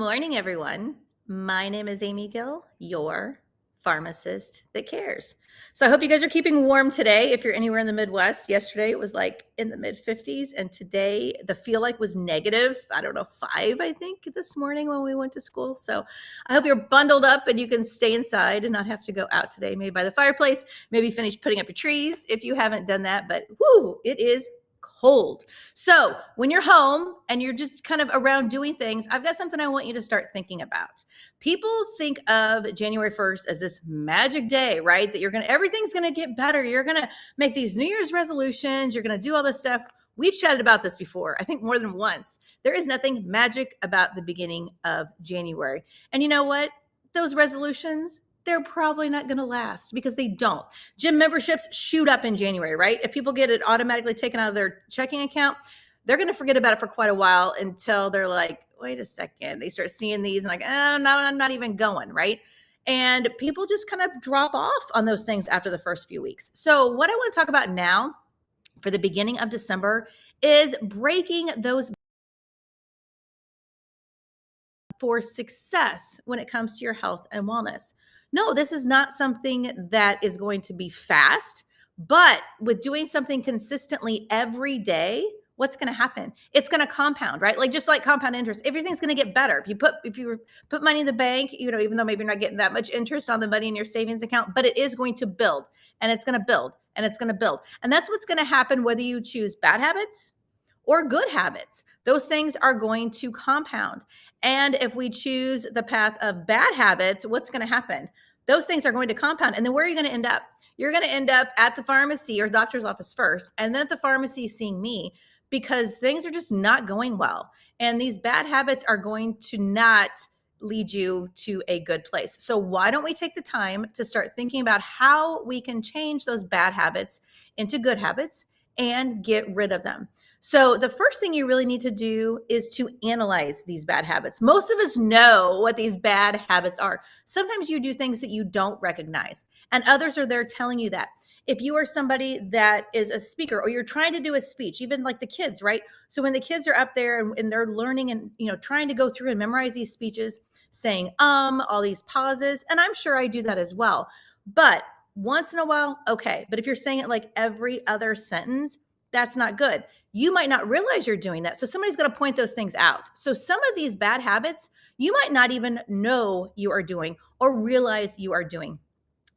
morning, everyone. My name is Amy Gill, your pharmacist that cares. So I hope you guys are keeping warm today. If you're anywhere in the Midwest, yesterday it was like in the mid 50s, and today the feel like was negative, I don't know, 5, I think, this morning when we went to school. So I hope you're bundled up and you can stay inside and not have to go out today, maybe by the fireplace, maybe finish putting up your trees if you haven't done that. But whoo, it is cold. So when you're home and you're just kind of around doing things, I've got something I want you to start thinking about. People think of January 1st as this magic day, right? That everything's going to get better. You're going to make these New Year's resolutions. You're going to do all this stuff. We've chatted about this before, I think more than once. There is nothing magic about the beginning of January. And you know what? Those resolutions, they're probably not going to last because they don't. Gym memberships shoot up in January, right? If people get it automatically taken out of their checking account, they're going to forget about it for quite a while until they're like, wait a second. They start seeing these and like, oh, no, I'm not even going, right? And people just kind of drop off on those things after the first few weeks. So what I want to talk about now for the beginning of December is breaking those for success when it comes to your health and wellness. No, this is not something that is going to be fast, but with doing something consistently every day, what's going to happen? It's going to compound, right? Like just like compound interest, everything's going to get better. If you put money in the bank, even though maybe you're not getting that much interest on the money in your savings account, but it is going to build and it's going to build and it's going to build. And that's what's going to happen whether you choose bad habits or good habits. Those things are going to compound. And if we choose the path of bad habits, what's going to happen? Those things are going to compound. And then where are you going to end up? You're going to end up at the pharmacy or doctor's office first, and then at the pharmacy seeing me because things are just not going well. And these bad habits are going to not lead you to a good place. So why don't we take the time to start thinking about how we can change those bad habits into good habits and get rid of them? So the first thing you really need to do is to analyze these bad habits. Most of us know what these bad habits are. Sometimes you do things that you don't recognize, and others are there telling you that. If you are somebody that is a speaker or you're trying to do a speech, even like the kids, right? So when the kids are up there and they're learning and trying to go through and memorize these speeches, saying all these pauses, and I'm sure I do that as well. But once in a while, okay. But if you're saying it like every other sentence, that's not good. You might not realize you're doing that. So somebody's going to point those things out. So some of these bad habits, you might not even know you are doing or realize you are doing.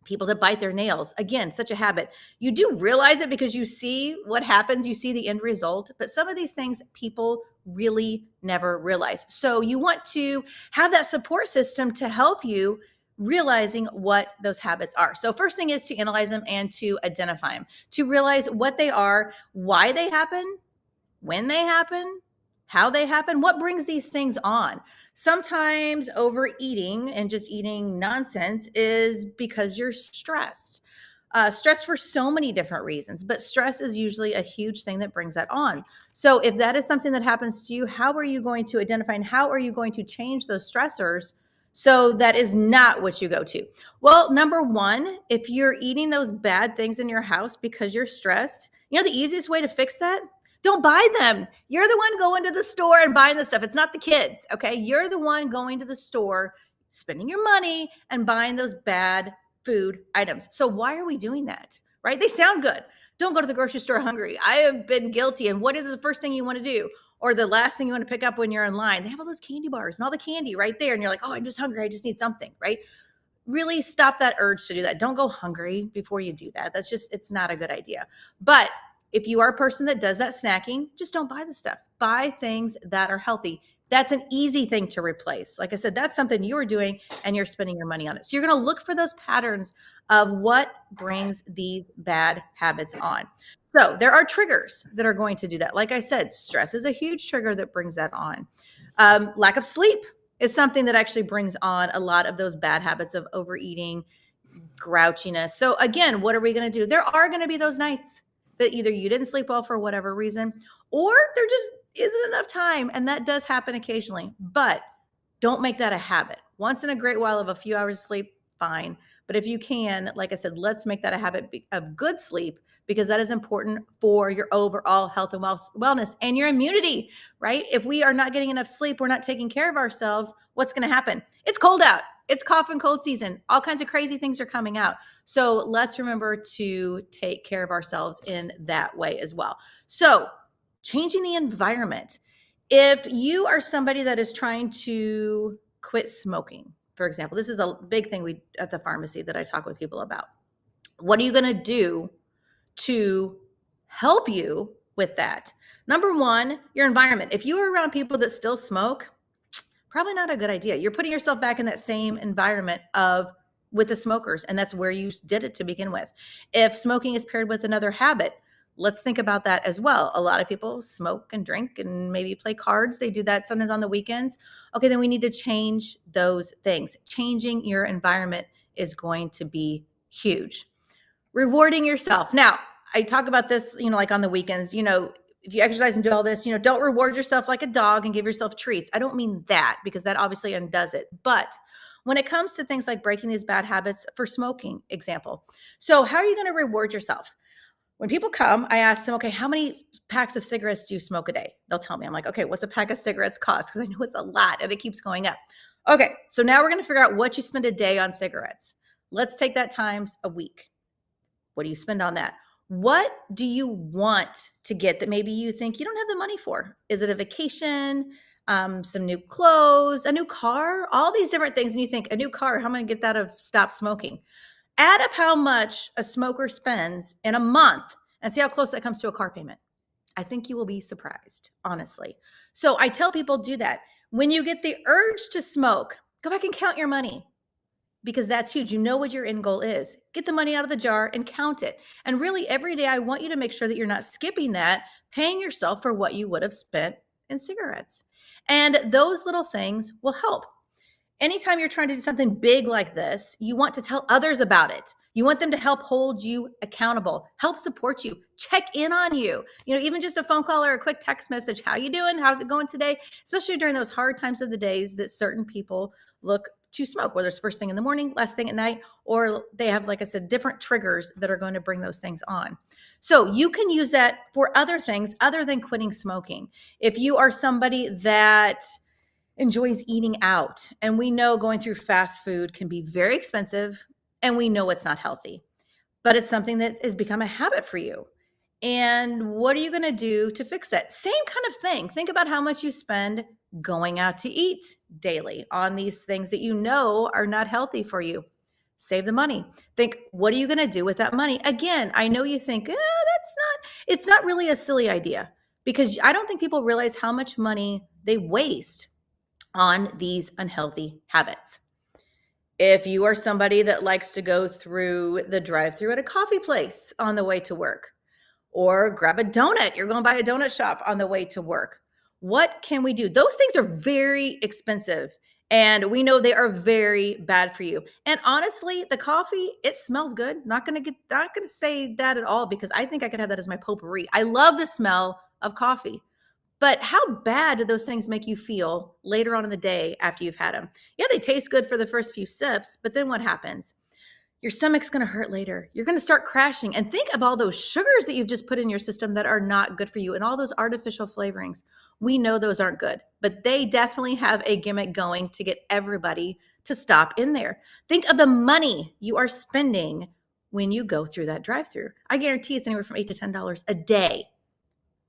People that bite their nails, again, such a habit. You do realize it because you see what happens, you see the end result, but some of these things people really never realize. So you want to have that support system to help you realizing what those habits are. So first thing is to analyze them and to identify them, to realize what they are, why they happen, when they happen, how they happen, what brings these things on. Sometimes overeating and just eating nonsense is because you're stressed. Stress for so many different reasons, but stress is usually a huge thing that brings that on. So if that is something that happens to you, how are you going to identify and how are you going to change those stressors so that is not what you go to? Well, number one, if you're eating those bad things in your house because you're stressed, the easiest way to fix that, don't buy them. You're the one going to the store and buying the stuff. It's not the kids, okay? You're the one going to the store, spending your money and buying those bad food items. So why are we doing that, right? They sound good. Don't go to the grocery store hungry. I have been guilty. And what is the first thing you want to do? Or the last thing you want to pick up when you're in line? They have all those candy bars and all the candy right there. And you're like, oh, I'm just hungry. I just need something, right? Really stop that urge to do that. Don't go hungry before you do that. It's not a good idea. But if you are a person that does that snacking, just don't buy the stuff. Buy things that are healthy. That's an easy thing to replace. Like I said, that's something you're doing and you're spending your money on it. So you're going to look for those patterns of what brings these bad habits on. So there are triggers that are going to do that. Like I said, stress is a huge trigger that brings that on. Lack of sleep is something that actually brings on a lot of those bad habits of overeating, grouchiness. So again, what are we going to do? There are going to be those nights that either you didn't sleep well for whatever reason, or there just isn't enough time. And that does happen occasionally, but don't make that a habit. Once in a great while of a few hours of sleep, fine. But if you can, like I said, let's make that a habit of good sleep, because that is important for your overall health and wellness and your immunity, right? If we are not getting enough sleep, we're not taking care of ourselves, what's going to happen? It's cold out. It's cough and cold season. All kinds of crazy things are coming out. So let's remember to take care of ourselves in that way as well. So changing the environment. If you are somebody that is trying to quit smoking, for example, this is a big thing we at the pharmacy that I talk with people about. What are you going to do to help you with that? Number one, your environment. If you are around people that still smoke, probably not a good idea. You're putting yourself back in that same environment of with the smokers, and that's where you did it to begin with. If smoking is paired with another habit, let's think about that as well. A lot of people smoke and drink and maybe play cards. They do that sometimes on the weekends. Okay, then we need to change those things. Changing your environment is going to be huge. Rewarding yourself. Now, I talk about this, like on the weekends, if you exercise and do all this, don't reward yourself like a dog and give yourself treats. I don't mean that, because that obviously undoes it. But when it comes to things like breaking these bad habits, for smoking example. So how are you going to reward yourself? When people come, I ask them, okay, how many packs of cigarettes do you smoke a day? They'll tell me. I'm like, okay, what's a pack of cigarettes cost? Because I know it's a lot and it keeps going up. Okay, so now we're going to figure out what you spend a day on cigarettes. Let's take that times a week. What do you spend on that? What do you want to get that maybe you think you don't have the money for? Is it a vacation, some new clothes, a new car, all these different things? And you think, a new car, how am I going to get that of stop smoking? Add up how much a smoker spends in a month and see how close that comes to a car payment. I think you will be surprised, honestly. So I tell people, do that. When you get the urge to smoke, go back and count your money, because that's huge. You know what your end goal is. Get the money out of the jar and count it. And really every day I want you to make sure that you're not skipping that, paying yourself for what you would have spent in cigarettes. And those little things will help. Anytime you're trying to do something big like this, you want to tell others about it. You want them to help hold you accountable, help support you, check in on you. Even just a phone call or a quick text message. How you doing? How's it going today? Especially during those hard times of the days that certain people look to smoke, whether it's first thing in the morning, last thing at night, or they have, like I said, different triggers that are going to bring those things on. So you can use that for other things other than quitting smoking. If you are somebody that enjoys eating out, and we know going through fast food can be very expensive, and we know it's not healthy, but it's something that has become a habit for you. And what are you going to do to fix that? Same kind of thing. Think about how much you spend going out to eat daily on these things that you know are not healthy for you. Save the money. Think, what are you going to do with that money? Again, I know you think, it's not really a silly idea, because I don't think people realize how much money they waste on these unhealthy habits. If you are somebody that likes to go through the drive-through at a coffee place on the way to work, or grab a donut, you're going by a donut shop on the way to work, what can we do? Those things are very expensive, and we know they are very bad for you. And honestly, the coffee, it smells good. Not going to say that at all, because I think I could have that as my potpourri. I love the smell of coffee. But how bad do those things make you feel later on in the day after you've had them? Yeah, they taste good for the first few sips, but then what happens? Your stomach's going to hurt later. You're going to start crashing. And think of all those sugars that you've just put in your system that are not good for you, and all those artificial flavorings. We know those aren't good, but they definitely have a gimmick going to get everybody to stop in there. Think of the money you are spending when you go through that drive-through. I guarantee it's anywhere from $8 to $10 a day.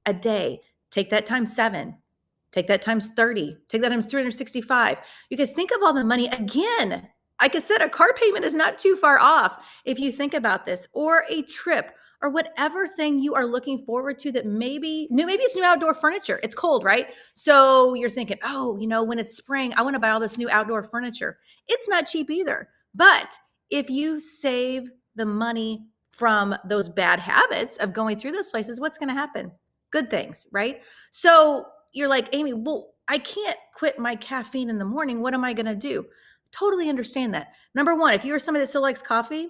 A day. Take that times 7. Take that times 30. Take that times 365. You guys, think of all the money. Again, like I said, a car payment is not too far off if you think about this, or a trip, or whatever thing you are looking forward to that maybe it's new outdoor furniture. It's cold, right? So you're thinking, when it's spring, I want to buy all this new outdoor furniture. It's not cheap either. But if you save the money from those bad habits of going through those places, what's going to happen? Good things, right? So you're like, Amy, well, I can't quit my caffeine in the morning. What am I going to do? Totally understand that. Number one, if you're somebody that still likes coffee,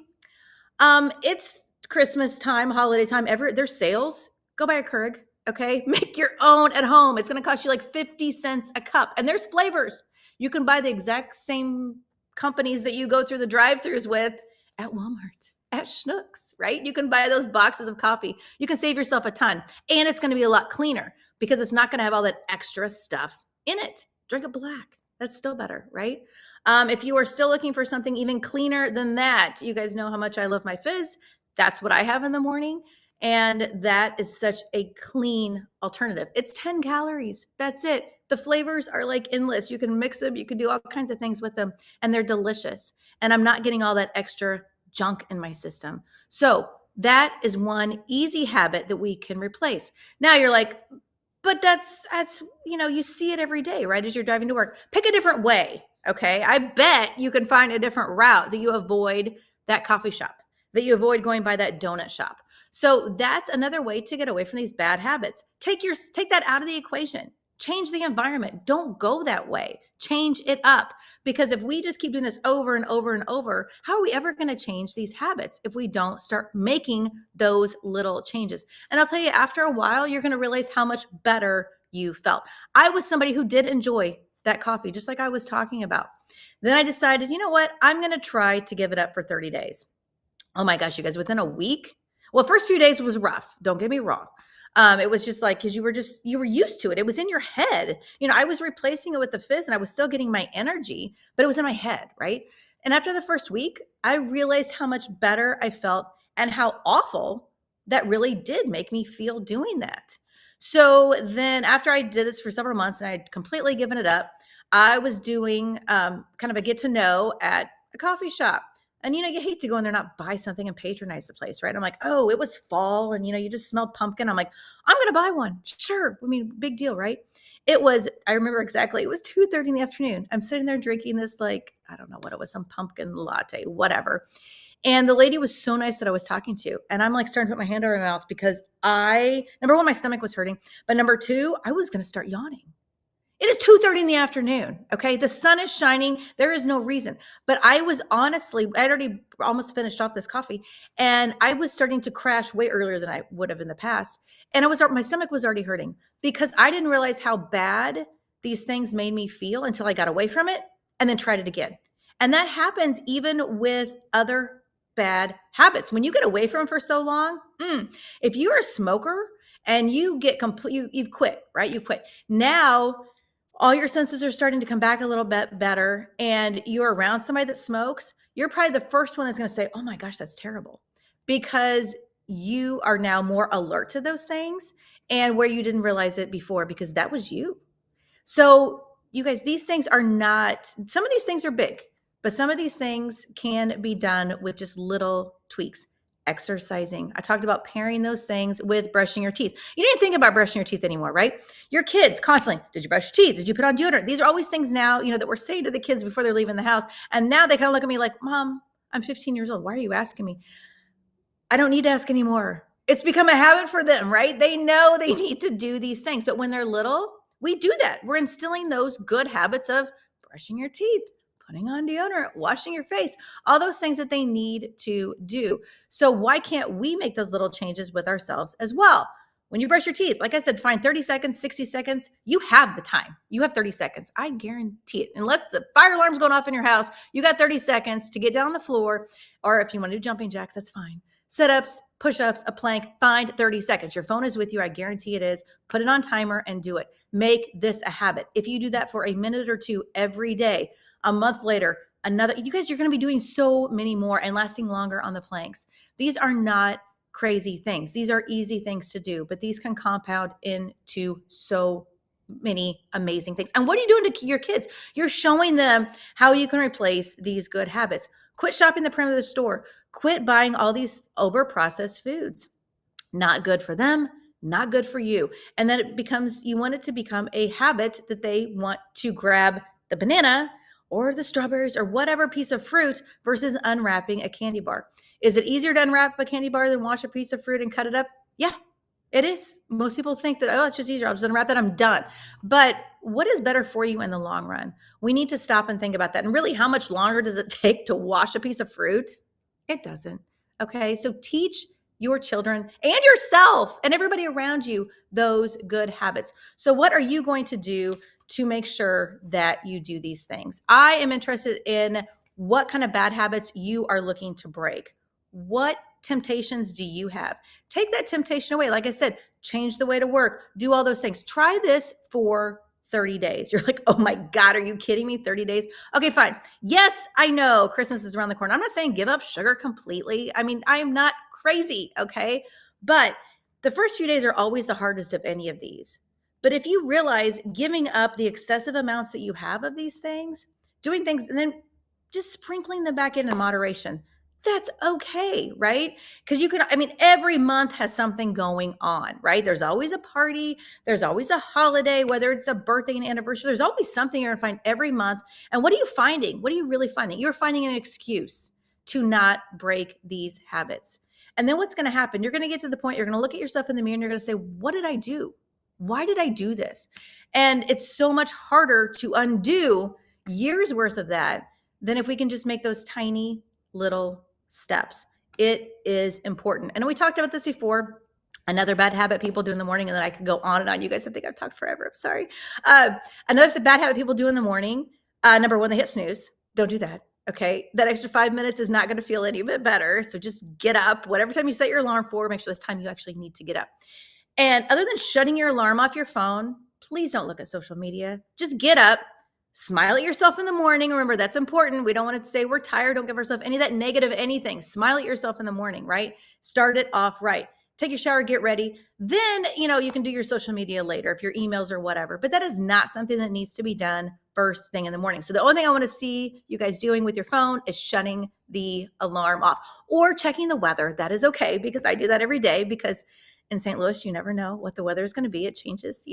it's Christmas time, holiday time, there's sales. Go buy a Keurig, okay? Make your own at home. It's going to cost you like 50 cents a cup. And there's flavors. You can buy the exact same companies that you go through the drive-thrus with at Walmart, at Schnucks, right? You can buy those boxes of coffee. You can save yourself a ton. And it's going to be a lot cleaner because it's not going to have all that extra stuff in it. Drink it black. That's still better, right? If you are still looking for something even cleaner than that, you guys know how much I love my fizz. That's what I have in the morning. And that is such a clean alternative. It's 10 calories. That's it. The flavors are like endless. You can mix them, you can do all kinds of things with them, and they're delicious. And I'm not getting all that extra junk in my system. So that is one easy habit that we can replace. Now you're like, but that's you see it every day, right? As you're driving to work. Pick a different way. Okay. I bet you can find a different route that you avoid that coffee shop, that you avoid going by that donut shop. So that's another way to get away from these bad habits. Take that out of the equation. Change the environment. Don't go that way. Change it up. Because if we just keep doing this over and over and over, how are we ever going to change these habits if we don't start making those little changes? And I'll tell you, after a while, you're going to realize how much better you felt. I was somebody who did enjoy that coffee, just like I was talking about. Then I decided, you know what? I'm going to try to give it up for 30 days. Oh my gosh, you guys, within a week. Well, first few days was rough. Don't get me wrong. It was just like, because you were used to it. It was in your head. I was replacing it with the fizz and I was still getting my energy, but it was in my head, right? And after the first week, I realized how much better I felt and how awful that really did make me feel doing that. So then after I did this for several months and I had completely given it up, I was doing kind of a get to know at a coffee shop. And, you hate to go in there, not buy something and patronize the place, right? I'm like, oh, it was fall and, you just smelled pumpkin. I'm like, I'm going to buy one. Sure. I mean, big deal, right? I remember exactly, it was 2:30 in the afternoon. I'm sitting there drinking this, like, I don't know what it was, some pumpkin latte, whatever. And the lady was so nice that I was talking to. And I'm like starting to put my hand over my mouth because number one, my stomach was hurting. But number two, I was going to start yawning. It is 2:30 in the afternoon. Okay. The sun is shining. There is no reason. But I'd already almost finished off this coffee and I was starting to crash way earlier than I would have in the past. And my stomach was already hurting because I didn't realize how bad these things made me feel until I got away from it and then tried it again. And that happens even with other bad habits. When you get away from them for so long, if you're a smoker and you get you've quit, right? You quit. Now, all your senses are starting to come back a little bit better and you're around somebody that smokes, you're probably the first one that's going to say, oh my gosh, that's terrible, because you are now more alert to those things and where you didn't realize it before because that was you. So you guys, some of these things are big, but some of these things can be done with just little tweaks. Exercising. I talked about pairing those things with brushing your teeth. You didn't think about brushing your teeth anymore, right? Your kids constantly, did you brush your teeth? Did you put on deodorant? These are always things now, that we're saying to the kids before they're leaving the house. And now they kind of look at me like, Mom, I'm 15 years old. Why are you asking me? I don't need to ask anymore. It's become a habit for them, right? They know they need to do these things. But when they're little, we do that. We're instilling those good habits of brushing your teeth, putting on deodorant, washing your face, all those things that they need to do. So why can't we make those little changes with ourselves as well? When you brush your teeth, like I said, find 30 seconds, 60 seconds. You have the time. You have 30 seconds. I guarantee it. Unless the fire alarm's going off in your house, you got 30 seconds to get down on the floor. Or if you want to do jumping jacks, that's fine. Sit-ups, push-ups, a plank, find 30 seconds. Your phone is with you. I guarantee it is. Put it on timer and do it. Make this a habit. If you do that for a minute or two every day, a month later, you guys, you're going to be doing so many more and lasting longer on the planks. These are not crazy things. These are easy things to do, but these can compound into so many amazing things. And what are you doing to your kids? You're showing them how you can replace these good habits. Quit shopping the perimeter of the store. Quit buying all these over-processed foods. Not good for them, not good for you. And then you want it to become a habit that they want to grab the banana or the strawberries or whatever piece of fruit versus unwrapping a candy bar. Is it easier to unwrap a candy bar than wash a piece of fruit and cut it up? Yeah, it is. Most people think that, it's just easier. I'll just unwrap that. I'm done. But what is better for you in the long run? We need to stop and think about that. And really, how much longer does it take to wash a piece of fruit? It doesn't. Okay. So teach your children and yourself and everybody around you those good habits. So what are you going to do to make sure that you do these things? I am interested in what kind of bad habits you are looking to break. What temptations do you have? Take that temptation away. Like I said, change the way to work, do all those things. Try this for 30 days. You're like, oh my God, are you kidding me? 30 days? Okay, fine. Yes, I know Christmas is around the corner. I'm not saying give up sugar completely. I mean, I am not crazy, okay? But the first few days are always the hardest of any of these. But if you realize giving up the excessive amounts that you have of these things, doing things, and then just sprinkling them back in moderation, that's okay, right? Because you can, I mean, every month has something going on, right? There's always a party, there's always a holiday, whether it's a birthday and anniversary, there's always something you're gonna find every month. And what are you finding? What are you really finding? You're finding an excuse to not break these habits. And then what's gonna happen? You're gonna get to the point, you're gonna look at yourself in the mirror and you're gonna say, what did I do? Why did I do this? And it's so much harder to undo years worth of that than if we can just make those tiny little steps. It is important. And we talked about this before. Another bad habit people do in the morning, and then I could go on and on. You guys, I think I've talked forever. I'm sorry. Another bad habit people do in the morning. Number one, they hit snooze. Don't do that. Okay. That extra 5 minutes is not going to feel any bit better. So just get up. Whatever time you set your alarm for, make sure this time you actually need to get up. And other than shutting your alarm off your phone, please don't look at social media. Just get up, smile at yourself in the morning. Remember, that's important. We don't want to say we're tired. Don't give ourselves any of that negative anything. Smile at yourself in the morning, right? Start it off right. Take your shower, get ready. Then, you can do your social media later if your emails or whatever. But that is not something that needs to be done first thing in the morning. So the only thing I want to see you guys doing with your phone is shutting the alarm off or checking the weather. That is okay because I do that every day because in St. Louis, you never know what the weather is going to be. It changes,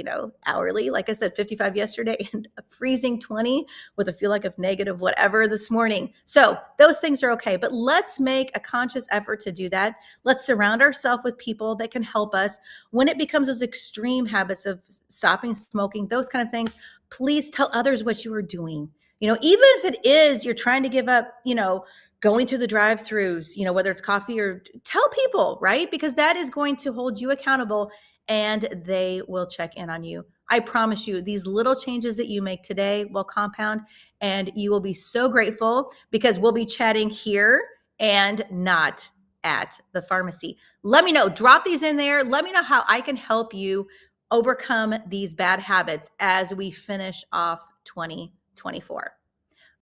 hourly. Like I said, 55 yesterday and a freezing 20 with a feel like of negative whatever this morning. So those things are okay. But let's make a conscious effort to do that. Let's surround ourselves with people that can help us. When it becomes those extreme habits of stopping smoking, those kind of things, please tell others what you are doing. Even if it is you're trying to give up, going through the drive-throughs, whether it's coffee or tell people, right? Because that is going to hold you accountable and they will check in on you. I promise you, these little changes that you make today will compound and you will be so grateful because we'll be chatting here and not at the pharmacy. Let me know, drop these in there. Let me know how I can help you overcome these bad habits as we finish off 2024.